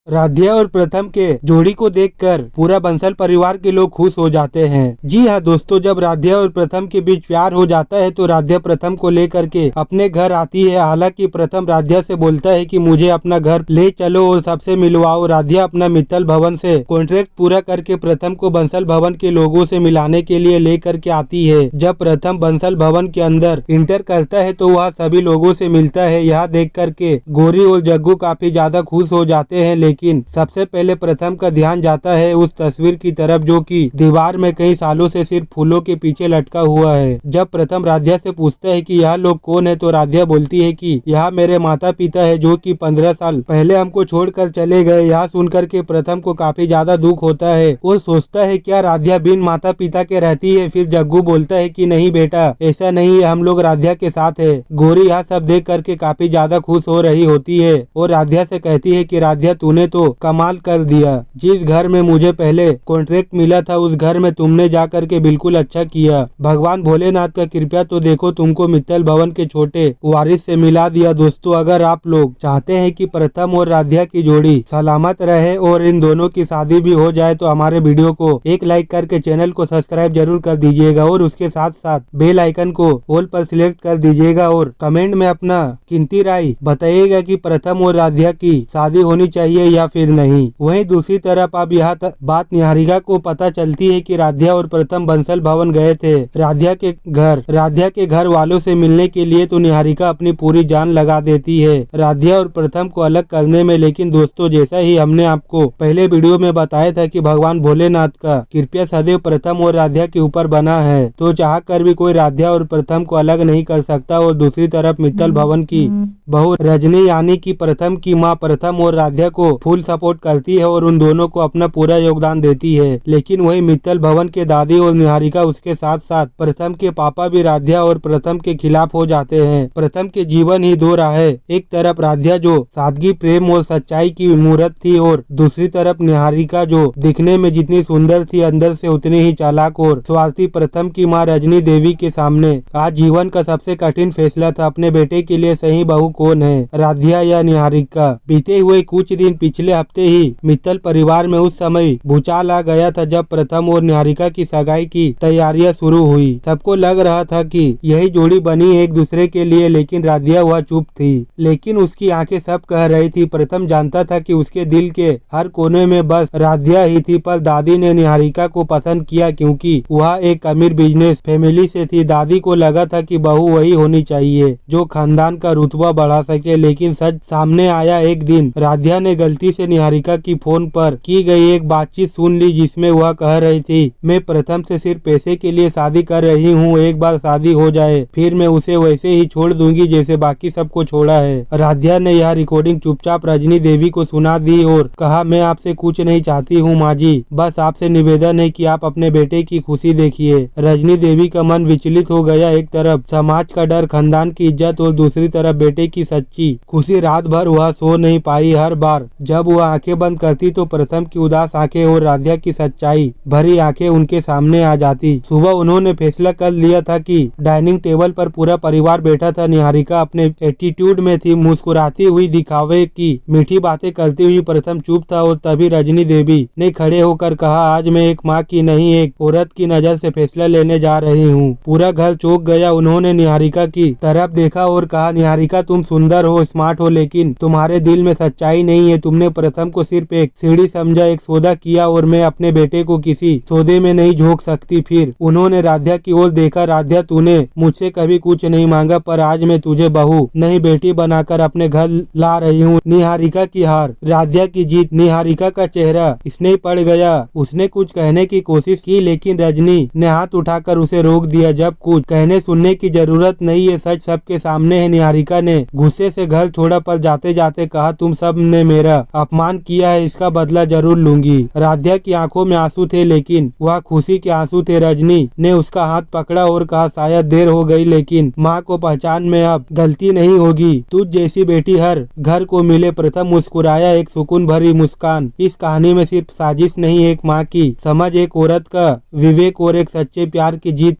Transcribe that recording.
राध्या और प्रथम के जोड़ी को देखकर पूरा बंसल परिवार के लोग खुश हो जाते हैं। जी हाँ दोस्तों, जब राध्या और प्रथम के बीच प्यार हो जाता है तो राध्या प्रथम को लेकर के अपने घर आती है। हालांकि प्रथम राध्या से बोलता है कि मुझे अपना घर ले चलो और सबसे मिलवाओ। राध्या अपना मित्तल भवन से कॉन्ट्रैक्ट पूरा करके प्रथम को बंसल भवन के लोगों से मिलाने के लिए लेकर के आती है। जब प्रथम बंसल भवन के अंदर इंटर करता है तो वह सभी लोगों से मिलता है। यहाँ देख करके गौरी और जग्गू काफी ज्यादा खुश हो जाते हैं, लेकिन सबसे पहले प्रथम का ध्यान जाता है उस तस्वीर की तरफ जो कि दीवार में कई सालों से सिर्फ फूलों के पीछे लटका हुआ है। जब प्रथम राध्या से पूछता है कि यह लोग कौन है तो राध्या बोलती है कि यह मेरे माता पिता है जो कि 15 साल पहले हमको छोड़कर चले गए। यह सुनकर के प्रथम को काफी ज्यादा दुख होता है। वो सोचता है क्या राध्या बिन माता पिता के रहती है। फिर जग्गू बोलता है कि नहीं बेटा, ऐसा नहीं है, हम लोग राध्या के साथ है। गौरी यह सब देख करके काफी ज्यादा खुश हो रही होती है और राध्या से कहती है कि राध्या तूने तो कमाल कर दिया। जिस घर में मुझे पहले कॉन्ट्रैक्ट मिला था उस घर में तुमने जा करके बिल्कुल अच्छा किया। भगवान भोलेनाथ का कृपया तो देखो तुमको मित्तल भवन के छोटे वारिस से मिला दिया। दोस्तों, अगर आप लोग चाहते हैं कि प्रथम और राध्या की जोड़ी सलामत रहे और इन दोनों की शादी भी हो जाए तो हमारे वीडियो को एक लाइक करके चैनल को सब्सक्राइब जरूर कर दीजिएगा और उसके साथ साथ बेल आइकन को ऑल पर सिलेक्ट कर दीजिएगा और कमेंट में अपना कीमती राय बताइएगा कि प्रथम और राध्या की शादी होनी चाहिए या फिर नहीं। वहीं दूसरी तरफ अब यह बात निहारिका को पता चलती है कि राध्या और प्रथम बंसल भवन गए थे राध्या के घर वालों से मिलने के लिए, तो निहारिका अपनी पूरी जान लगा देती है राध्या और प्रथम को अलग करने में। लेकिन दोस्तों, जैसा ही हमने आपको पहले वीडियो में बताया था कि भगवान भोलेनाथ का कृपया सदैव प्रथम और राध्या के ऊपर बना है, तो चाह कर भी कोई राध्या और प्रथम को अलग नहीं कर सकता। और दूसरी तरफ मित्तल भवन की बहू रजनी यानी कि प्रथम की माँ प्रथम और राध्या को फुल सपोर्ट करती है और उन दोनों को अपना पूरा योगदान देती है। लेकिन वही मित्तल भवन के दादी और निहारिका उसके साथ साथ प्रथम के पापा भी राध्या और प्रथम के खिलाफ हो जाते हैं। प्रथम के जीवन ही दो राह है, एक तरफ राध्या जो सादगी, प्रेम और सच्चाई की मूर्त थी और दूसरी तरफ निहारिका जो दिखने में जितनी सुंदर थी अंदर से उतनी ही चालाक और स्वार्थी। प्रथम की माँ रजनी देवी के सामने आज जीवन का सबसे कठिन फैसला था, अपने बेटे के लिए सही बहू कौन है, राध्या या निहारिका। बीते हुए कुछ दिन पिछले हफ्ते ही मित्तल परिवार में उस समय भूचाल आ गया था जब प्रथम और निहारिका की सगाई की तैयारियां शुरू हुई। सबको लग रहा था कि यही जोड़ी बनी एक दूसरे के लिए, लेकिन राध्या वह चुप थी। लेकिन उसकी आंखें सब कह रही थी। प्रथम जानता था कि उसके दिल के हर कोने में बस राध्या ही थी, पर दादी ने निहारिका को पसंद किया क्योंकि वह एक अमीर बिजनेस फैमिली से थी। दादी को लगा था कि बहू वही होनी चाहिए जो खानदान का रुतबा बढ़ा सके। लेकिन सच सामने आया। एक दिन राध्या ने गलती से निहारिका की फोन पर की गई एक बातचीत सुन ली जिसमें वह कह रही थी, मैं प्रथम से सिर्फ पैसे के लिए शादी कर रही हूँ, एक बार शादी हो जाए फिर मैं उसे वैसे ही छोड़ दूंगी जैसे बाकी सबको छोड़ा है। राध्या ने यह रिकॉर्डिंग चुपचाप रजनी देवी को सुना दी और कहा, मैं आपसे कुछ नहीं चाहती हूँ माँ जी, बस आपसे निवेदन है कि आप अपने बेटे की खुशी देखिए। रजनी देवी का मन विचलित हो गया। एक तरफ समाज का डर, खानदान की इज्जत और दूसरी तरफ बेटे की सच्ची खुशी। रात भर वह सो नहीं पाई। हर बार जब वह आंखें बंद करती तो प्रथम की उदास आंखें और राध्या की सच्चाई भरी आंखें उनके सामने आ जाती। सुबह उन्होंने फैसला कर लिया था कि डाइनिंग टेबल पर पूरा परिवार बैठा था। निहारिका अपने एटीट्यूड में थी, मुस्कुराती हुई, दिखावे की मीठी बातें करती हुई। प्रथम चुप था और तभी रजनी देवी ने खड़े होकर कहा, आज मैं एक माँ की नहीं एक औरत की नजर से फैसला लेने जा रही हूँ। पूरा घर चौंक गया। उन्होंने निहारिका की तरफ देखा और कहा, निहारिका तुम सुंदर हो, स्मार्ट हो, लेकिन तुम्हारे दिल में सच्चाई नहीं है। तुमने प्रथम को सिर्फ एक सीढ़ी समझा, एक सौदा किया और मैं अपने बेटे को किसी सौदे में नहीं झोंक सकती। फिर उन्होंने राध्या की ओर देखा, राध्या तूने मुझसे कभी कुछ नहीं मांगा, पर आज मैं तुझे बहू नहीं बेटी बनाकर अपने घर ला रही हूँ। निहारिका की हार, राध्या की जीत। निहारिका का चेहरा स्नेह पड़ गया। उसने कुछ कहने की कोशिश की लेकिन रजनी ने हाथ उठाकर उसे रोक दिया। जब कुछ कहने सुनने की जरूरत नहीं है, सच सबके सामने है। निहारिका ने गुस्से से घर छोड़ा पर जाते जाते कहा, तुम सब ने मेरा अपमान किया है, इसका बदला जरूर लूंगी। राध्या की आंखों में आंसू थे लेकिन वह खुशी के आंसू थे। रजनी ने उसका हाथ पकड़ा और कहा, शायद देर हो गई लेकिन माँ को पहचान में अब गलती नहीं होगी। तुझ जैसी बेटी हर घर को मिले। प्रथम मुस्कुराया, एक सुकून भरी मुस्कान। इस कहानी में सिर्फ साजिश नहीं, एक माँ की समझ, एक औरत का विवेक और एक सच्चे प्यार की जीत